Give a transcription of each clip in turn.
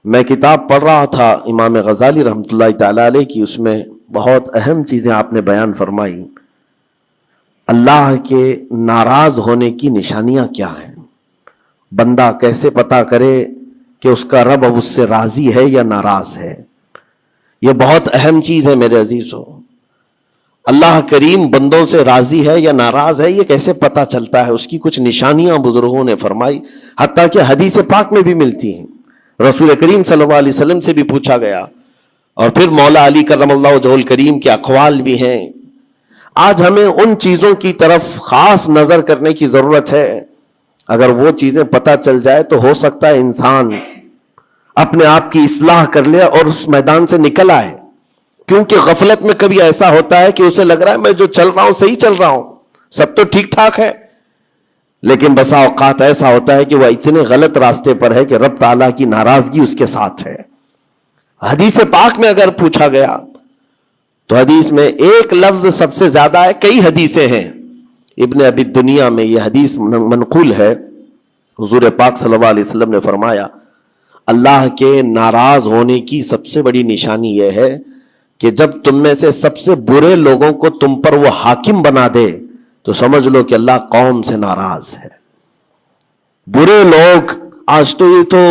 میں کتاب پڑھ رہا تھا امام غزالی رحمۃ اللہ تعالی علیہ کی، اس میں بہت اہم چیزیں آپ نے بیان فرمائی۔ اللہ کے ناراض ہونے کی نشانیاں کیا ہیں؟ بندہ کیسے پتا کرے کہ اس کا رب اب اس سے راضی ہے یا ناراض ہے؟ یہ بہت اہم چیز ہے میرے عزیزو۔ اللہ کریم بندوں سے راضی ہے یا ناراض ہے، یہ کیسے پتا چلتا ہے؟ اس کی کچھ نشانیاں بزرگوں نے فرمائی، حتیٰ کہ حدیث پاک میں بھی ملتی ہیں۔ رسول کریم صلی اللہ علیہ وسلم سے بھی پوچھا گیا، اور پھر مولا علی کرم اللہ وجہہ الکریم کے اقوال بھی ہیں۔ آج ہمیں ان چیزوں کی طرف خاص نظر کرنے کی ضرورت ہے۔ اگر وہ چیزیں پتہ چل جائے تو ہو سکتا ہے انسان اپنے آپ کی اصلاح کر لے اور اس میدان سے نکل آئے، کیونکہ غفلت میں کبھی ایسا ہوتا ہے کہ اسے لگ رہا ہے میں جو چل رہا ہوں صحیح چل رہا ہوں، سب تو ٹھیک ٹھاک ہے، لیکن بسا اوقات ایسا ہوتا ہے کہ وہ اتنے غلط راستے پر ہے کہ رب تعالیٰ کی ناراضگی اس کے ساتھ ہے۔ حدیث پاک میں اگر پوچھا گیا تو حدیث میں ایک لفظ سب سے زیادہ ہے، کئی حدیثیں ہیں۔ ابن ابی دنیا میں یہ حدیث منقول ہے، حضور پاک صلی اللہ علیہ وسلم نے فرمایا اللہ کے ناراض ہونے کی سب سے بڑی نشانی یہ ہے کہ جب تم میں سے سب سے برے لوگوں کو تم پر وہ حاکم بنا دے تو سمجھ لو کہ اللہ قوم سے ناراض ہے۔ برے لوگ، آج تو یہ تو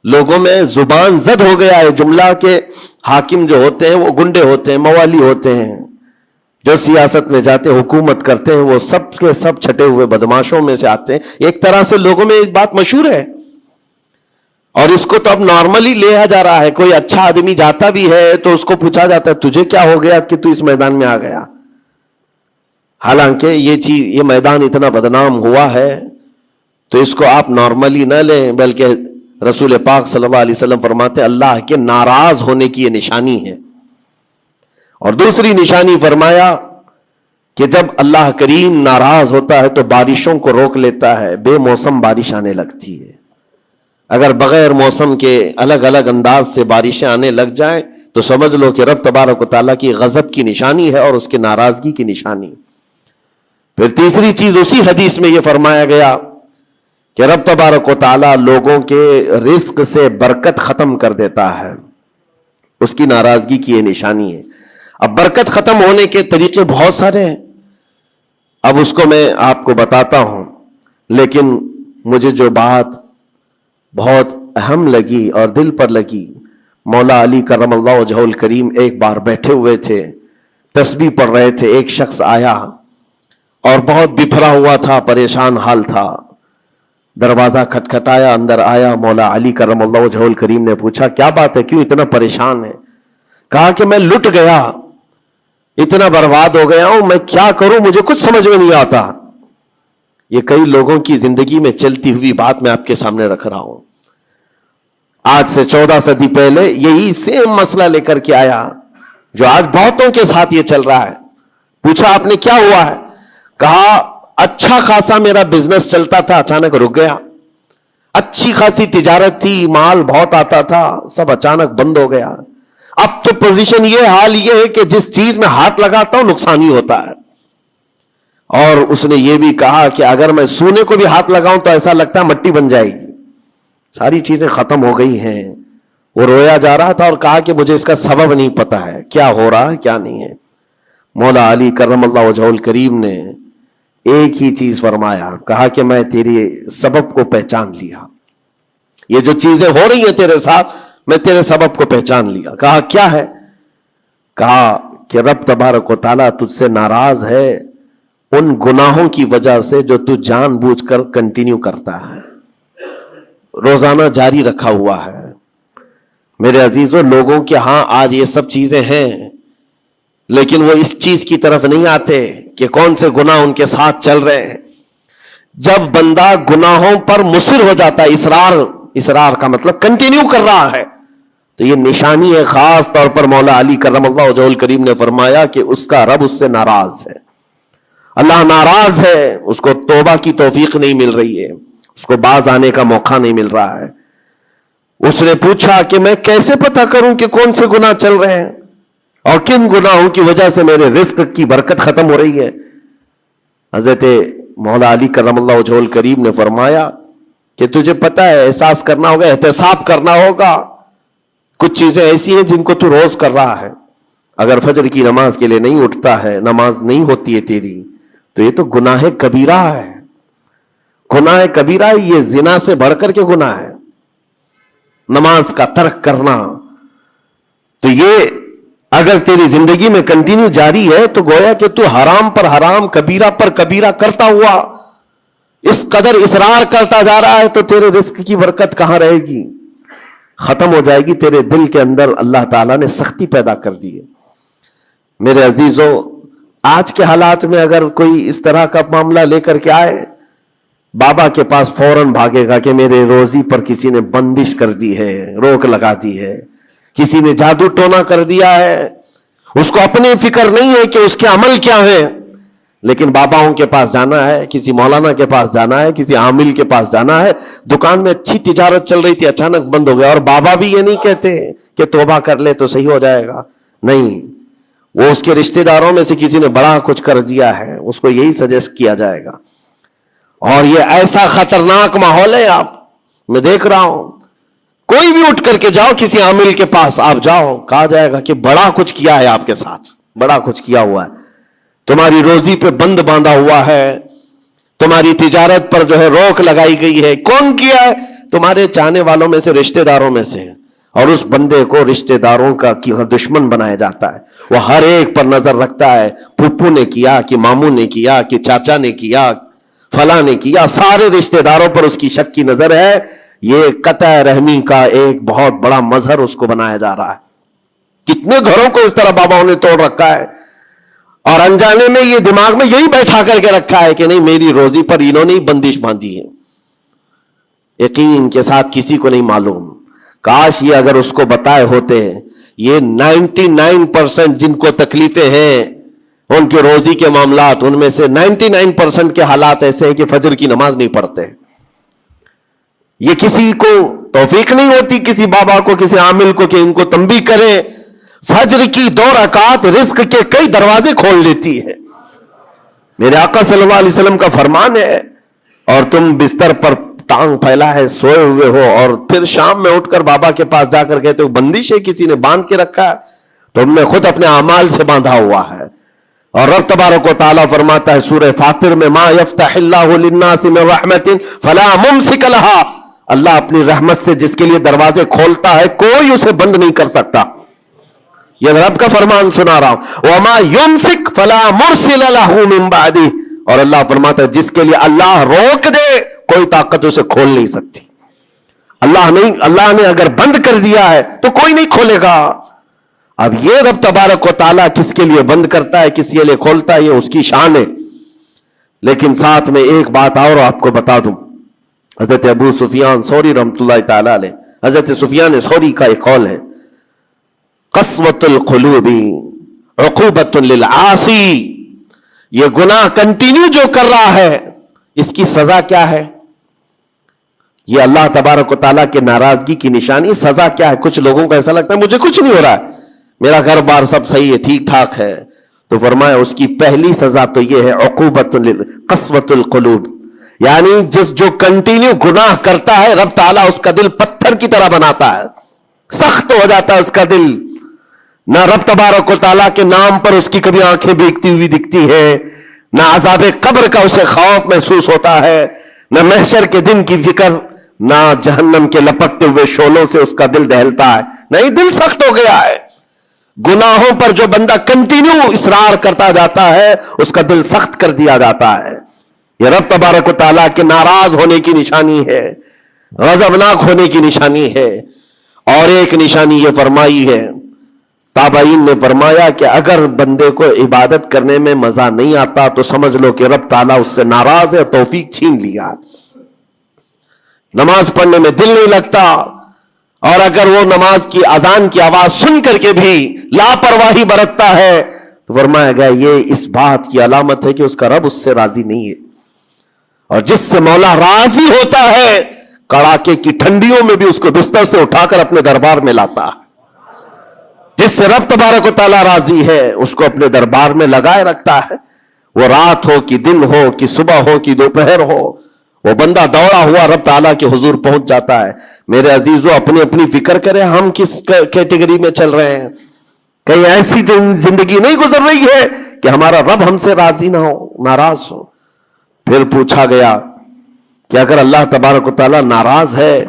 لوگوں میں زبان زد ہو گیا ہے جملہ کہ حاکم جو ہوتے ہیں وہ گنڈے ہوتے ہیں، موالی ہوتے ہیں، جو سیاست میں جاتے حکومت کرتے ہیں وہ سب کے سب چھٹے ہوئے بدماشوں میں سے آتے ہیں۔ ایک طرح سے لوگوں میں ایک بات مشہور ہے، اور اس کو تو اب نارملی لیا جا رہا ہے۔ کوئی اچھا آدمی جاتا بھی ہے تو اس کو پوچھا جاتا ہے تجھے کیا ہو گیا کہ تو اس میدان میں آ گیا؟ حالانکہ یہ میدان اتنا بدنام ہوا ہے تو اس کو آپ نارملی نہ لیں، بلکہ رسول پاک صلی اللہ علیہ وسلم فرماتے ہیں اللہ کے ناراض ہونے کی یہ نشانی ہے۔ اور دوسری نشانی فرمایا کہ جب اللہ کریم ناراض ہوتا ہے تو بارشوں کو روک لیتا ہے، بے موسم بارش آنے لگتی ہے۔ اگر بغیر موسم کے الگ الگ انداز سے بارشیں آنے لگ جائیں تو سمجھ لو کہ رب تبارک و تعالیٰ کی غضب کی نشانی ہے اور اس کے ناراضگی کی نشانی۔ پھر تیسری چیز اسی حدیث میں یہ فرمایا گیا کہ رب تبارک و تعالیٰ لوگوں کے رزق سے برکت ختم کر دیتا ہے، اس کی ناراضگی کی یہ نشانی ہے۔ اب برکت ختم ہونے کے طریقے بہت سارے ہیں، اب اس کو میں آپ کو بتاتا ہوں، لیکن مجھے جو بات بہت اہم لگی اور دل پر لگی، مولا علی کرم اللہ وجہہ الکریم ایک بار بیٹھے ہوئے تھے، تسبیح پڑھ رہے تھے، ایک شخص آیا اور بہت بپھرا ہوا تھا، پریشان حال تھا۔ دروازہ کھٹکھٹایا، اندر آیا، مولا علی کرم اللہ وجہہ الکریم نے پوچھا کیا بات ہے، کیوں اتنا پریشان ہے؟ کہا کہ میں لٹ گیا، اتنا برباد ہو گیا ہوں، میں کیا کروں، مجھے کچھ سمجھ میں نہیں آتا۔ یہ کئی لوگوں کی زندگی میں چلتی ہوئی بات میں آپ کے سامنے رکھ رہا ہوں۔ آج سے 14 صدی پہلے یہی سیم مسئلہ لے کر کے آیا جو آج بہتوں کے ساتھ یہ چل رہا ہے۔ پوچھا آپ نے کیا ہوا ہے؟ کہا اچھا خاصا میرا بزنس چلتا تھا، اچانک رک گیا، اچھی خاصی تجارت تھی، مال بہت آتا تھا، سب اچانک بند ہو گیا۔ اب تو پوزیشن یہ، حال یہ ہے کہ جس چیز میں ہاتھ لگاتا ہوں نقصان ہی ہوتا ہے۔ اور اس نے یہ بھی کہا کہ اگر میں سونے کو بھی ہاتھ لگاؤں تو ایسا لگتا ہے مٹی بن جائے گی، ساری چیزیں ختم ہو گئی ہیں۔ وہ رویا جا رہا تھا اور کہا کہ مجھے اس کا سبب نہیں پتا ہے، کیا ہو رہا ہے کیا نہیں ہے۔ مولا علی کرم اللہ وجہہ الکریم نے ایک ہی چیز فرمایا، کہا کہ میں تیرے سبب کو پہچان لیا، یہ جو چیزیں ہو رہی ہیں تیرے ساتھ میں تیرے سبب کو پہچان لیا۔ کہا کیا ہے؟ کہا کہ رب تبارک و تعالیٰ تجھ سے ناراض ہے ان گناہوں کی وجہ سے جو تو جان بوجھ کر کنٹینیو کرتا ہے، روزانہ جاری رکھا ہوا ہے۔ میرے عزیزو، لوگوں کے ہاں آج یہ سب چیزیں ہیں، لیکن وہ اس چیز کی طرف نہیں آتے کہ کون سے گناہ ان کے ساتھ چل رہے ہیں۔ جب بندہ گناہوں پر مصر ہو جاتا ہے، اسرار کا مطلب کنٹینیو کر رہا ہے، تو یہ نشانی ہے۔ خاص طور پر مولا علی کرم اللہ وجہہ الکریم نے فرمایا کہ اس کا رب اس سے ناراض ہے، اللہ ناراض ہے، اس کو توبہ کی توفیق نہیں مل رہی ہے، اس کو باز آنے کا موقع نہیں مل رہا ہے۔ اس نے پوچھا کہ میں کیسے پتا کروں کہ کون سے گناہ چل رہے ہیں اور کن گناہوں کی وجہ سے میرے رزق کی برکت ختم ہو رہی ہے؟ حضرت مولا علی کرم اللہ وجہہ الکریم نے فرمایا کہ تجھے پتا ہے احساس کرنا ہوگا, احتساب کرنا ہوگا. کچھ چیزیں ایسی ہیں جن کو تو روز کر رہا ہے. اگر فجر کی نماز کے لیے نہیں اٹھتا ہے, نماز نہیں ہوتی ہے تیری, تو یہ تو گناہ کبیرہ ہے. گناہ کبیرہ, یہ زنا سے بڑھ کر کے گناہ ہے نماز کا ترک کرنا. تو یہ اگر تیری زندگی میں کنٹینیو جاری ہے تو گویا کہ تو حرام پر حرام, کبیرہ پر کبیرہ کرتا ہوا اس قدر اصرار کرتا جا رہا ہے, تو تیرے رزق کی برکت کہاں رہے گی؟ ختم ہو جائے گی. تیرے دل کے اندر اللہ تعالیٰ نے سختی پیدا کر دی ہے. میرے عزیزو, آج کے حالات میں اگر کوئی اس طرح کا معاملہ لے کر کے آئے, بابا کے پاس فوراً بھاگے گا کہ میرے روزی پر کسی نے بندش کر دی ہے, روک لگا دی ہے, کسی نے جادو ٹونا کر دیا ہے. اس کو اپنی فکر نہیں ہے کہ اس کے عمل کیا ہے, لیکن باباؤں کے پاس جانا ہے, کسی مولانا کے پاس جانا ہے, کسی عامل کے پاس جانا ہے. دکان میں اچھی تجارت چل رہی تھی, اچانک بند ہو گیا. اور بابا بھی یہ نہیں کہتے کہ توبہ کر لے تو صحیح ہو جائے گا, نہیں, وہ اس کے رشتہ داروں میں سے کسی نے بڑا کچھ کر دیا ہے, اس کو یہی سجیسٹ کیا جائے گا. اور یہ ایسا خطرناک ماحول ہے, آپ میں دیکھ رہا ہوں, کوئی بھی اٹھ کر کے جاؤ کسی عامل کے پاس آپ جاؤ, کہا جائے گا کہ بڑا کچھ کیا ہے آپ کے ساتھ, بڑا کچھ کیا ہوا ہے, تمہاری روزی پہ بند باندھا ہوا ہے, تمہاری تجارت پر جو ہے روک لگائی گئی ہے. کون کیا ہے؟ تمہارے چاہنے والوں میں سے, رشتہ داروں میں سے. اور اس بندے کو رشتہ داروں کا دشمن بنایا جاتا ہے. وہ ہر ایک پر نظر رکھتا ہے, پھپھو نے کیا کہ ماموں نے کیا کہ چاچا نے کیا, فلاں نے کیا, سارے رشتہ داروں پر اس کی شک کی نظر ہے. یہ قطع رحمی کا ایک بہت بڑا مظہر اس کو بنایا جا رہا ہے. کتنے گھروں کو اس طرح باباؤں نے توڑ رکھا ہے, اور انجانے میں یہ دماغ میں یہی بیٹھا کر کے رکھا ہے کہ نہیں, میری روزی پر انہوں نے بندش باندھی ہے. یقین ان کے ساتھ کسی کو نہیں معلوم. کاش یہ اگر اس کو بتائے ہوتے, یہ 99% جن کو تکلیفیں ہیں ان کے روزی کے معاملات, ان میں سے 99% کے حالات ایسے ہیں کہ فجر کی نماز نہیں پڑھتے. یہ کسی کو توفیق نہیں ہوتی, کسی بابا کو, کسی عامل کو, کہ ان کو تنبیہ کریں. فجر کی 2 رکعت رزق کے کئی دروازے کھول دیتی ہے. میرے آقا صلی اللہ علیہ وسلم کا فرمان ہے, اور تم بستر پر ٹانگ پھیلا ہے سوئے ہوئے ہو, اور پھر شام میں اٹھ کر بابا کے پاس جا کر کہتے ہو بندش ہے, کسی نے باندھ کے رکھا ہے, تو ہم نے خود اپنے اعمال سے باندھا ہوا ہے. اور رب تبارک و تعالیٰ فرماتا ہے سورہ فاطر میں, ما یفتح اللہ للناس من رحمت فلا ممسک لها, اللہ اپنی رحمت سے جس کے لیے دروازے کھولتا ہے کوئی اسے بند نہیں کر سکتا. یہ رب کا فرمان سنا رہا ہوں. وما یمسک فلا مرسل له من بعده, اور اللہ فرماتا ہے جس کے لیے اللہ روک دے کوئی طاقت اسے کھول نہیں سکتی. اللہ نے اگر بند کر دیا ہے تو کوئی نہیں کھولے گا. اب یہ رب تبارک و تعالیٰ کس کے لیے بند کرتا ہے, کس کے لیے کھولتا ہے, یہ اس کی شان ہے. لیکن ساتھ میں ایک بات اور آپ کو بتا دوں. حضرت ابو سفیان ثوری رحمۃ اللہ تعالی علیہ, حضرت سفیان ثوری کا ایک قول ہے, قسوۃ القلوب عقوبۃ للعاصی, یہ گناہ کنٹینیو جو کر رہا ہے اس کی سزا کیا ہے؟ یہ اللہ تبارک و تعالیٰ کے ناراضگی کی نشانی. سزا کیا ہے؟ کچھ لوگوں کو ایسا لگتا ہے مجھے کچھ نہیں ہو رہا ہے, میرا گھر بار سب صحیح ہے, ٹھیک ٹھاک ہے, تو فرمایا اس کی پہلی سزا تو یہ ہے عقوبۃ قسوۃ القلوب, یعنی جو کنٹینیو گناہ کرتا ہے رب تعالیٰ اس کا دل پتھر کی طرح بناتا ہے, سخت ہو جاتا ہے اس کا دل. نہ رب تبارک و تعالیٰ کے نام پر اس کی کبھی آنکھیں بھیگتی ہوئی دکھتی ہے, نہ عذاب قبر کا اسے خوف محسوس ہوتا ہے, نہ محشر کے دن کی فکر, نہ جہنم کے لپکتے ہوئے شعلوں سے اس کا دل دہلتا ہے. نہیں, دل سخت ہو گیا ہے. گناہوں پر جو بندہ کنٹینیو اصرار کرتا جاتا ہے اس کا دل سخت کر دیا جاتا ہے. یہ رب تبارک و تعالیٰ کے ناراض ہونے کی نشانی ہے, غضبناک ہونے کی نشانی ہے. اور ایک نشانی یہ فرمائی ہے, تابعین نے فرمایا کہ اگر بندے کو عبادت کرنے میں مزہ نہیں آتا تو سمجھ لو کہ رب تعالیٰ اس سے ناراض ہے, توفیق چھین لیا. نماز پڑھنے میں دل نہیں لگتا, اور اگر وہ نماز کی اذان کی آواز سن کر کے بھی لاپرواہی برتتا ہے تو فرمایا گیا یہ اس بات کی علامت ہے کہ اس کا رب اس سے راضی نہیں ہے. اور جس سے مولا راضی ہوتا ہے کڑاکے کی ٹھنڈیوں میں بھی اس کو بستر سے اٹھا کر اپنے دربار میں لاتا ہے. جس سے رب تبارک و تعالیٰ راضی ہے اس کو اپنے دربار میں لگائے رکھتا ہے. وہ رات ہو کہ دن ہو کہ صبح ہو کہ دوپہر ہو, وہ بندہ دوڑا ہوا رب تعالیٰ کے حضور پہنچ جاتا ہے. میرے عزیزو اپنی اپنی فکر کریں, ہم کس کیٹیگری میں چل رہے ہیں. کہیں ایسی زندگی نہیں گزر رہی ہے کہ ہمارا رب ہم سے راضی نہ ہو, ناراض ہو. پھر پوچھا گیا کہ اگر اللہ تبارک و تعالیٰ ناراض ہے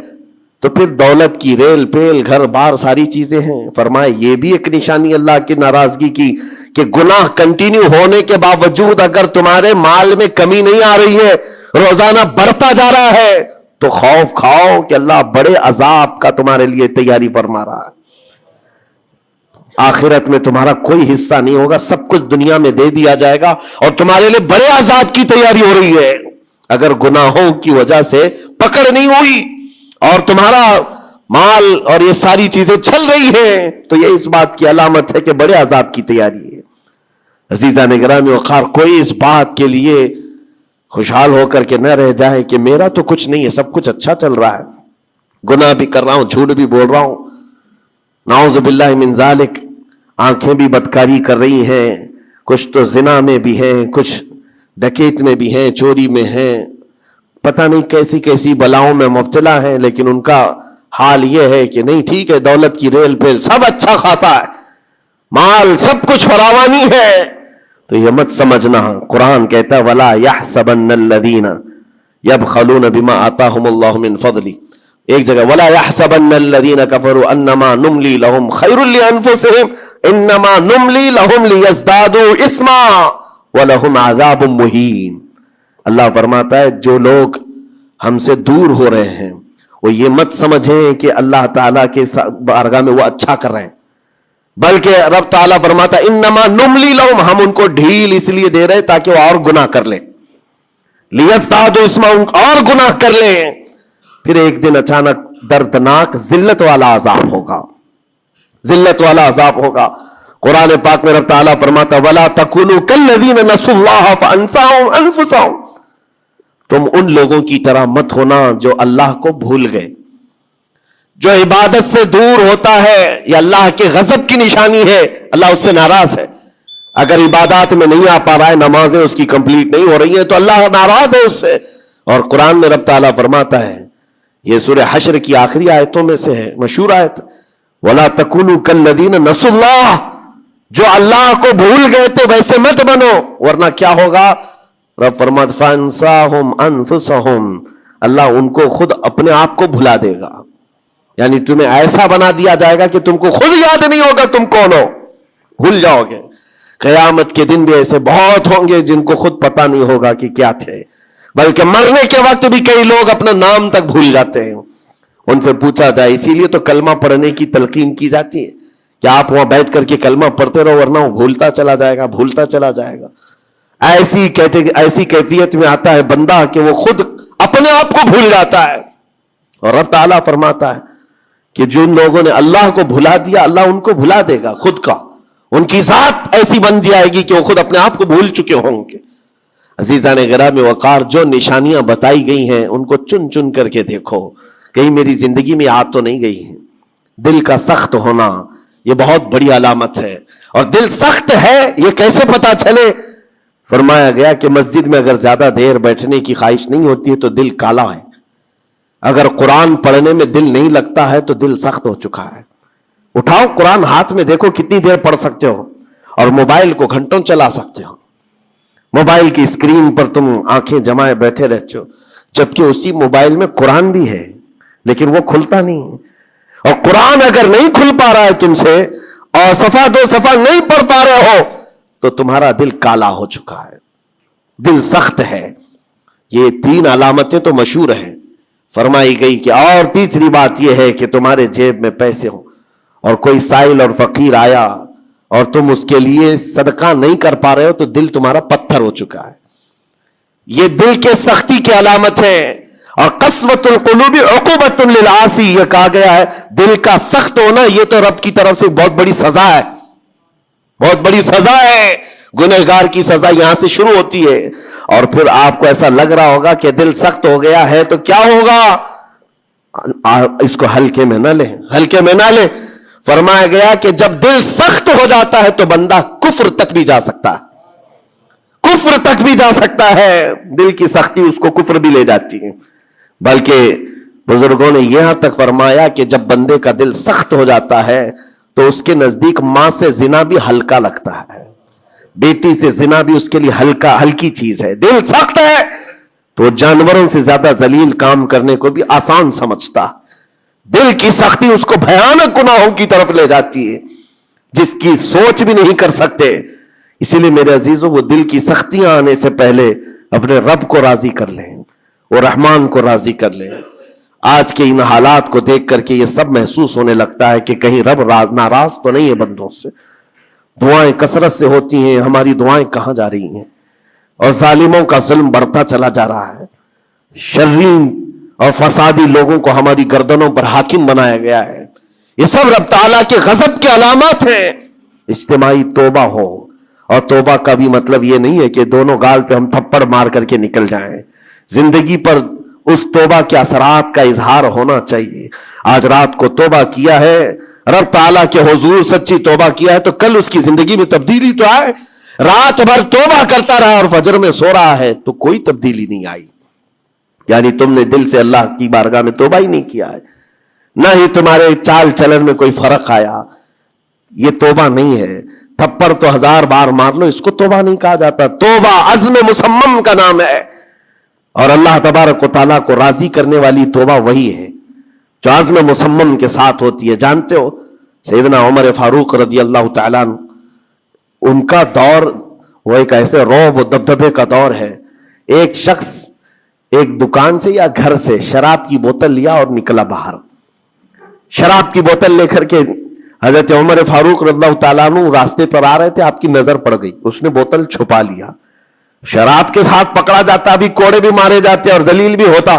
تو پھر دولت کی ریل پیل گھر بار ساری چیزیں ہیں. فرمایا یہ بھی ایک نشانی اللہ کی ناراضگی کی کہ گناہ کنٹینیو ہونے کے باوجود اگر تمہارے مال میں کمی نہیں آ رہی ہے, روزانہ بڑھتا جا رہا ہے, تو خوف کھاؤ کہ اللہ بڑے عذاب کا تمہارے لیے تیاری فرما رہا ہے. آخرت میں تمہارا کوئی حصہ نہیں ہوگا, سب کچھ دنیا میں دے دیا جائے گا اور تمہارے لیے بڑے عذاب کی تیاری ہو رہی ہے. اگر گناہوں کی وجہ سے پکڑ نہیں ہوئی اور تمہارا مال اور یہ ساری چیزیں چل رہی ہیں تو یہ اس بات کی علامت ہے کہ بڑے عذاب کی تیاری ہے. عزیزان گرامی وقار, کوئی اس بات کے لیے خوشحال ہو کر کے نہ رہ جائے کہ میرا تو کچھ نہیں ہے, سب کچھ اچھا چل رہا ہے, گناہ بھی کر رہا ہوں, جھوٹ بھی بول رہا ہوں, نعوذ باللہ من ذالک, آنکھیں بھی بدکاری کر رہی ہیں, کچھ تو زنا میں بھی ہیں, کچھ ڈکیت میں بھی ہیں, چوری میں ہیں, پتہ نہیں کیسی کیسی بلاؤں میں مبتلا ہیں, لیکن ان کا حال یہ ہے کہ نہیں ٹھیک ہے, دولت کی ریل پیل سب اچھا خاصا ہے, مال سب کچھ فراوانی ہے. تو یہ مت سمجھنا, قرآن کہتا ہے وَلَا يَحْسَبَنَّ الَّذِينَ يَبْخَلُونَ بِمَا آتَاهُمُ اللَّهُ مِنْ فَضْلِهِ. ایک جگہ وَلَا يَحْسَبَنَّ الَّذِينَ كَفَرُوا أَنَّمَا نُمْلِي لَهُمْ خَيْرٌ لِأَنفُسِهِمْ إِنَّمَا نُمْلِي لَهُمْ لِيَزْدَادُوا إِثْمًا وَلَهُمْ عَذَابٌ مُهِينٌ. اللہ فرماتا ہے جو لوگ ہم سے دور ہو رہے ہیں وہ یہ مت سمجھیں کہ اللہ تعالیٰ کے بارگاہ میں وہ اچھا کر رہے ہیں, بلکہ رب تعالیٰ فرماتا ہے انما نملی لہم, ہم ان کو ڈھیل اس لیے دے رہے تاکہ وہ اور گناہ کر لیں, لیزدادوا اسما, اور گناہ کر لیں. پھر ایک دن اچانک دردناک ذلت والا عذاب ہوگا, ذلت والا عذاب ہوگا. قرآن پاک میں رب تعالیٰ فرماتا وَلَا تَكُونُوا كَالَّذِينَ نَسُوا اللَّهَ فَأَنسَاهُمْ أَنفُسَهُمْ, تم ان لوگوں کی طرح مت ہونا جو اللہ کو بھول گئے. جو عبادت سے دور ہوتا ہے یہ اللہ کے غضب کی نشانی ہے, اللہ اس سے ناراض ہے. اگر عبادات میں نہیں آ پا رہا ہے, نمازیں اس کی کمپلیٹ نہیں ہو رہی ہیں, تو اللہ ناراض ہے اس سے. اور قرآن میں رب تعالیٰ فرماتا ہے, یہ سورہ حشر کی آخری آیتوں میں سے ہے, مشہور آیت, وَلَا تَكُونُوا كَالَّذِينَ نَسُوا اللَّهَ, جو اللہ کو بھول گئے تھے ویسے مت بنو, ورنہ کیا ہوگا. رب فرماتا فَأَنسَاهُمْ أَنفُسَهُمْ, اللہ ان کو خود اپنے آپ کو بھلا دے گا. یعنی تمہیں ایسا بنا دیا جائے گا کہ تم کو خود یاد نہیں ہوگا تم کون ہو, بھول جاؤ گے. قیامت کے دن بھی ایسے بہت ہوں گے جن کو خود پتا نہیں ہوگا کہ کیا تھے, بلکہ مرنے کے وقت بھی کئی لوگ اپنا نام تک بھول جاتے ہیں. ان سے پوچھا جائے, اسی لیے تو کلمہ پڑھنے کی تلقین کی جاتی ہے کہ آپ وہاں بیٹھ کر کے کلمہ پڑھتے رہو, ورنہ وہ بھولتا چلا جائے گا, بھولتا چلا جائے گا. ایسی کیفیت میں آتا ہے بندہ کہ وہ خود اپنے آپ کو بھول جاتا ہے. اور رب تعالیٰ فرماتا ہے کہ جن لوگوں نے اللہ کو بھلا دیا اللہ ان کو بھلا دے گا خود کا, ان کی ذات ایسی بن جائے گی کہ وہ خود اپنے آپ کو بھول چکے ہوں گے. عزیزان گرامی وقار, جو نشانیاں بتائی گئی ہیں ان کو چن چن کر کے دیکھو, کہیں میری زندگی میں آ تو نہیں گئی ہیں. دل کا سخت ہونا یہ بہت بڑی علامت ہے. اور دل سخت ہے یہ کیسے پتا چلے؟ فرمایا گیا کہ مسجد میں اگر زیادہ دیر بیٹھنے کی خواہش نہیں ہوتی ہے تو دل کالا ہے. اگر قرآن پڑھنے میں دل نہیں لگتا ہے تو دل سخت ہو چکا ہے. اٹھاؤ قرآن ہاتھ میں, دیکھو کتنی دیر پڑھ سکتے ہو, اور موبائل کو گھنٹوں چلا سکتے ہو. موبائل کی اسکرین پر تم آنکھیں جمائے بیٹھے رہتے ہو, جبکہ اسی موبائل میں قرآن بھی ہے لیکن وہ کھلتا نہیں ہے. اور قرآن اگر نہیں کھل پا رہا ہے تم سے, اور صفحہ دو صفحہ نہیں پڑھ پا رہے ہو, تو تمہارا دل کالا ہو چکا ہے, دل سخت ہے. یہ 3 علامتیں تو مشہور ہیں. فرمائی گئی کہ اور تیسری بات یہ ہے کہ تمہارے جیب میں پیسے ہوں اور کوئی سائل اور فقیر آیا اور تم اس کے لیے صدقہ نہیں کر پا رہے ہو تو دل تمہارا پتھر ہو چکا ہے. یہ دل کے سختی کی علامت ہے. اور قسوۃ القلوب عقوبۃ للعاصی, یہ کہا گیا ہے دل کا سخت ہونا یہ تو رب کی طرف سے بہت بڑی سزا ہے, بہت بڑی سزا ہے. گنہگار کی سزا یہاں سے شروع ہوتی ہے. اور پھر آپ کو ایسا لگ رہا ہوگا کہ دل سخت ہو گیا ہے تو کیا ہوگا, اس کو ہلکے میں نہ لیں, ہلکے میں نہ لیں. فرمایا گیا کہ جب دل سخت ہو جاتا ہے تو بندہ کفر تک بھی جا سکتا ہے, کفر تک بھی جا سکتا ہے، دل کی سختی اس کو کفر بھی لے جاتی ہے۔ بلکہ بزرگوں نے یہاں تک فرمایا کہ جب بندے کا دل سخت ہو جاتا ہے تو اس کے نزدیک ماں سے زنا بھی ہلکا لگتا ہے، بیٹی سے زنا بھی اس کے لیے ہلکی چیز ہے۔ دل سخت ہے تو جانوروں سے زیادہ ذلیل کام کرنے کو بھی آسان سمجھتا۔ دل کی سختی اس کو بھیانک گناہوں کی طرف لے جاتی ہے جس کی سوچ بھی نہیں کر سکتے۔ اسی لیے میرے عزیزوں، وہ دل کی سختیاں آنے سے پہلے اپنے رب کو راضی کر لیں، وہ رحمان کو راضی کر لیں۔ آج کے ان حالات کو دیکھ کر کے یہ سب محسوس ہونے لگتا ہے کہ کہیں رب ناراض تو نہیں ہے بندوں سے۔ دعائیں کثرت سے ہوتی ہیں، ہماری دعائیں کہاں جا رہی ہیں؟ اور ظالموں کا ظلم بڑھتا چلا جا رہا ہے، شرین اور فسادی لوگوں کو ہماری گردنوں پر حاکم بنایا گیا ہے۔ یہ سب رب تعالیٰ کے غضب کے علامات ہیں۔ اجتماعی توبہ ہو، اور توبہ کا بھی مطلب یہ نہیں ہے کہ دونوں گال پہ ہم تھپڑ مار کر کے نکل جائیں۔ زندگی پر اس توبہ کے اثرات کا اظہار ہونا چاہیے۔ آج رات کو توبہ کیا ہے، رب تعالیٰ کے حضور سچی توبہ کیا ہے تو کل اس کی زندگی میں تبدیلی تو آئے۔ رات بھر توبہ کرتا رہا اور فجر میں سو رہا ہے تو کوئی تبدیلی نہیں آئی، یعنی تم نے دل سے اللہ کی بارگاہ میں توبہ ہی نہیں کیا ہے، نہ ہی تمہارے چال چلن میں کوئی فرق آیا۔ یہ توبہ نہیں ہے۔ تھپڑ تو 1000 بار مار لو، اس کو توبہ نہیں کہا جاتا۔ توبہ عزم مصمم کا نام ہے، اور اللہ تبارک و تعالیٰ کو راضی کرنے والی توبہ وہی ہے جو عزم مصمم کے ساتھ ہوتی ہے۔ جانتے ہو سیدنا عمر فاروق رضی اللہ تعالیٰ عنہ، ان کا دور وہ ایک ایسے رعب و دبدبے کا دور ہے۔ ایک شخص ایک دکان سے یا گھر سے شراب کی بوتل لیا اور نکلا باہر۔ شراب کی بوتل لے کر کے حضرت عمر فاروق رضی اللہ تعالیٰ عنہ راستے پر آ رہے تھے، آپ کی نظر پڑ گئی، اس نے بوتل چھپا لیا۔ شراب کے ساتھ پکڑا جاتا، ابھی کوڑے بھی مارے جاتے اور ذلیل بھی ہوتا۔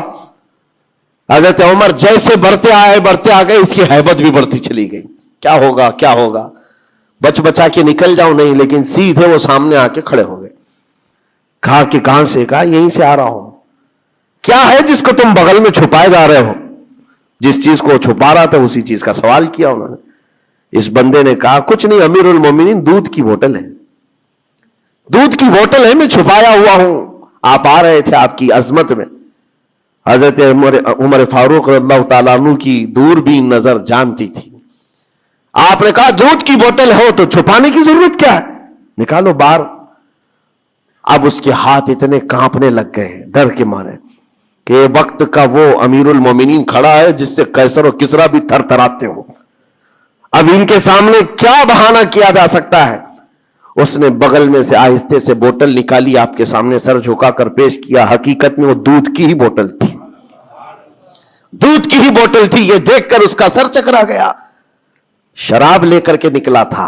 حضرت عمر جیسے بڑھتے آ گئے، اس کی ہیبت بھی بڑھتی چلی گئی۔ کیا ہوگا کیا ہوگا، بچا کے نکل جاؤں نہیں، لیکن سیدھے وہ سامنے آ کے کھڑے ہو گئے۔ کہا کہ کہاں سے؟ کہا یہیں سے آ رہا ہوں۔ کیا ہے جس کو تم بغل میں چھپائے جا رہے ہو؟ جس چیز کو چھپا رہا تھا اسی چیز کا سوال کیا انہوں نے۔ اس بندے نے کہا کچھ نہیں امیر المومنین، دودھ کی بوتل ہے، دودھ کی بوتل ہے، میں چھپایا ہوا ہوں، آپ آ رہے تھے آپ کی عظمت میں۔ حضرت عمر فاروق رضی اللہ تعالیٰ عنہ کی دوربین نظر جانتی تھی۔ آپ نے کہا دودھ کی بوتل ہو تو چھپانے کی ضرورت کیا ہے، نکالو باہر۔ اب اس کے ہاتھ اتنے کانپنے لگ گئے ڈر کے مارے کہ وقت کا وہ امیر المومنین کھڑا ہے جس سے قیصر و کسریٰ بھی تھر تھراتے ہو، اب ان کے سامنے کیا بہانہ کیا جا سکتا ہے؟ اس نے بغل میں سے آہستہ سے بوتل نکالی، آپ کے سامنے سر جھکا کر پیش کیا۔ حقیقت میں وہ دودھ کی ہی بوتل تھی، دودھ کی ہی بوتل تھی۔ یہ دیکھ کر اس کا سر چکرا گیا۔ شراب لے کر کے نکلا تھا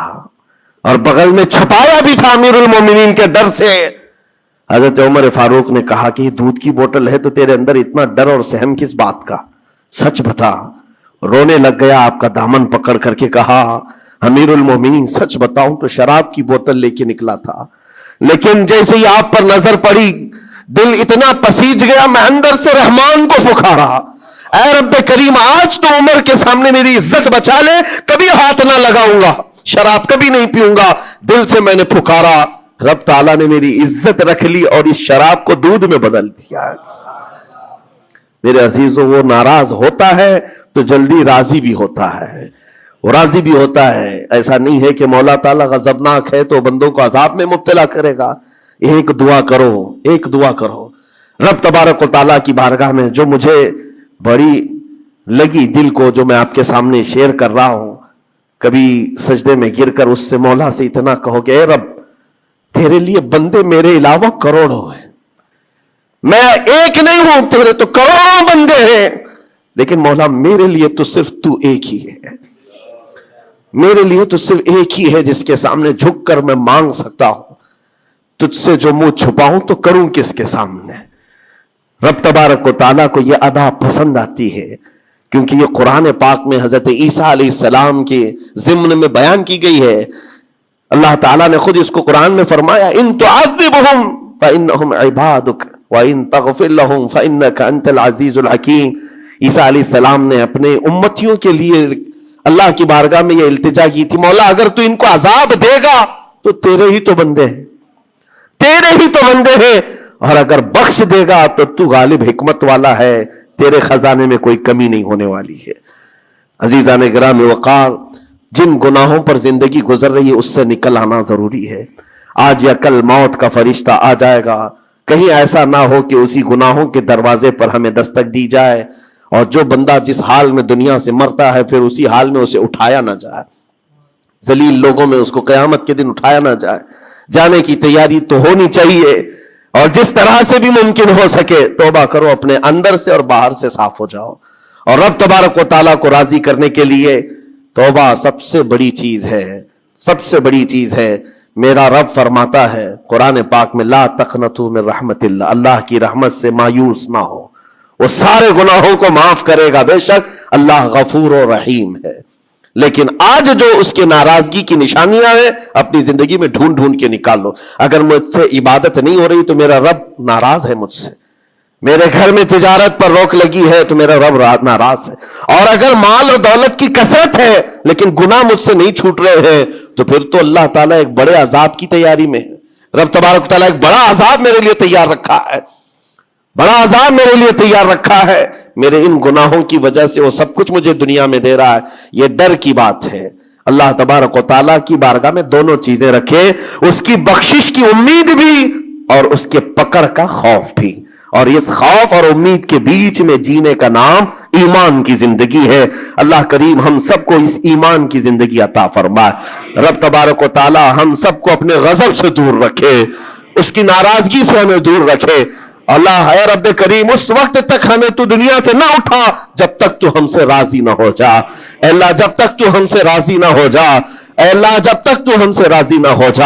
اور بغل میں چھپایا بھی تھا امیر المومنین کے ڈر سے۔ حضرت عمر فاروق نے کہا کہ یہ دودھ کی بوتل ہے تو تیرے اندر اتنا ڈر اور سہم کس بات کا، سچ بتا۔ رونے لگ گیا، آپ کا دامن پکڑ کر کے کہا امیر المومنین سچ بتاؤں تو شراب کی بوتل لے کے نکلا تھا، لیکن جیسے ہی آپ پر نظر پڑی دل اتنا پسیج گیا، میں اندر سے رحمان کو پکارا، اے رب کریم آج تو عمر کے سامنے میری عزت بچا لے، کبھی ہاتھ نہ لگاؤں گا، شراب کبھی نہیں پیوں گا۔ دل سے میں نے پکارا، رب تعالیٰ نے میری عزت رکھ لی اور اس شراب کو دودھ میں بدل دیا۔ میرے عزیزوں، وہ ناراض ہوتا ہے تو جلدی راضی بھی ہوتا ہے، وہ راضی بھی ہوتا ہے۔ ایسا نہیں ہے کہ مولا تعالیٰ غضبناک ہے تو بندوں کو عذاب میں مبتلا کرے گا۔ ایک دعا کرو، ایک دعا کرو رب تبارک و تعالیٰ کی بارگاہ میں، جو مجھے بڑی لگی دل کو، جو میں آپ کے سامنے شیئر کر رہا ہوں۔ کبھی سجدے میں گر کر اس سے مولا سے اتنا کہو کہ اے رب تیرے لیے بندے میرے علاوہ کروڑوں ہیں، میں ایک نہیں ہوں، تیرے تو کروڑوں بندے ہیں، لیکن مولا میرے لیے تو صرف تو ایک ہی ہے، میرے لیے تو صرف ایک ہی ہے جس کے سامنے جھک کر میں مانگ سکتا ہوں، تجھ سے جو منہ چھپاؤں تو کروں کس کے سامنے۔ رب تبارک و تعالیٰ کو یہ ادا پسند آتی ہے، کیونکہ یہ قرآن پاک میں حضرت عیسیٰ علیہ السلام کے ضمن میں بیان کی گئی ہے۔ اللہ تعالیٰ نے خود اس کو قرآن میں فرمایا، ان تعذبہم فانہم عبادک وان تغفر لہم فانک انت العزیز الحکیم۔ عیسیٰ علیہ السلام نے اپنے امتیوں کے لیے اللہ کی بارگاہ میں یہ التجا کی تھی، مولا اگر تو ان کو عذاب دے گا تو تیرے ہی تو بندے ہیں، تیرے ہی تو بندے ہیں، اور اگر بخش دے گا تو تو غالب حکمت والا ہے، تیرے خزانے میں کوئی کمی نہیں ہونے والی ہے۔ عزیزان گرامی وقار، جن گناہوں پر زندگی گزر رہی ہے اس سے نکل آنا ضروری ہے۔ آج یا کل موت کا فرشتہ آ جائے گا، کہیں ایسا نہ ہو کہ اسی گناہوں کے دروازے پر ہمیں دستک دی جائے، اور جو بندہ جس حال میں دنیا سے مرتا ہے پھر اسی حال میں اسے اٹھایا نہ جائے، ذلیل لوگوں میں اس کو قیامت کے دن اٹھایا نہ جائے۔ جانے کی تیاری تو ہونی چاہیے، اور جس طرح سے بھی ممکن ہو سکے توبہ کرو، اپنے اندر سے اور باہر سے صاف ہو جاؤ، اور رب تبارک و تعالیٰ کو راضی کرنے کے لیے توبہ سب سے بڑی چیز ہے، سب سے بڑی چیز ہے۔ میرا رب فرماتا ہے قرآن پاک میں، لا تقنطوا من رحمت اللہ، اللہ کی رحمت سے مایوس نہ ہو، وہ سارے گناہوں کو معاف کرے گا، بے شک اللہ غفور و رحیم ہے۔ لیکن آج جو اس کے ناراضگی کی نشانیاں ہیں اپنی زندگی میں ڈھونڈ ڈھونڈ کے نکال لو۔ اگر مجھ سے عبادت نہیں ہو رہی تو میرا رب ناراض ہے مجھ سے، میرے گھر میں تجارت پر روک لگی ہے تو میرا رب ناراض ہے، اور اگر مال و دولت کی کثرت ہے لیکن گناہ مجھ سے نہیں چھوٹ رہے ہیں تو پھر تو اللہ تعالیٰ ایک بڑے عذاب کی تیاری میں ہے۔ رب تبارک تعالیٰ ایک بڑا عذاب میرے لیے تیار رکھا ہے، بڑا عذاب میرے لیے تیار رکھا ہے، میرے ان گناہوں کی وجہ سے وہ سب کچھ مجھے دنیا میں دے رہا ہے۔ یہ ڈر کی بات ہے۔ اللہ تبارک و تعالیٰ کی بارگاہ میں دونوں چیزیں رکھے، اس کی بخشش کی امید بھی اور اس کے پکڑ کا خوف بھی، اور اس خوف اور امید کے بیچ میں جینے کا نام ایمان کی زندگی ہے۔ اللہ کریم ہم سب کو اس ایمان کی زندگی عطا فرمائے۔ رب تبارک و تعالیٰ ہم سب کو اپنے غضب سے دور رکھے، اس کی ناراضگی سے ہمیں دور رکھے۔ اللہ اے رب کریم اس وقت تک ہمیں تو دنیا سے نہ اٹھا جب تک تو ہم سے راضی نہ ہو جا۔ اے اللہ جب تک تو ہم سے راضی نہ ہو جا، اے اللہ جب تک تو ہم سے راضی نہ ہو جا۔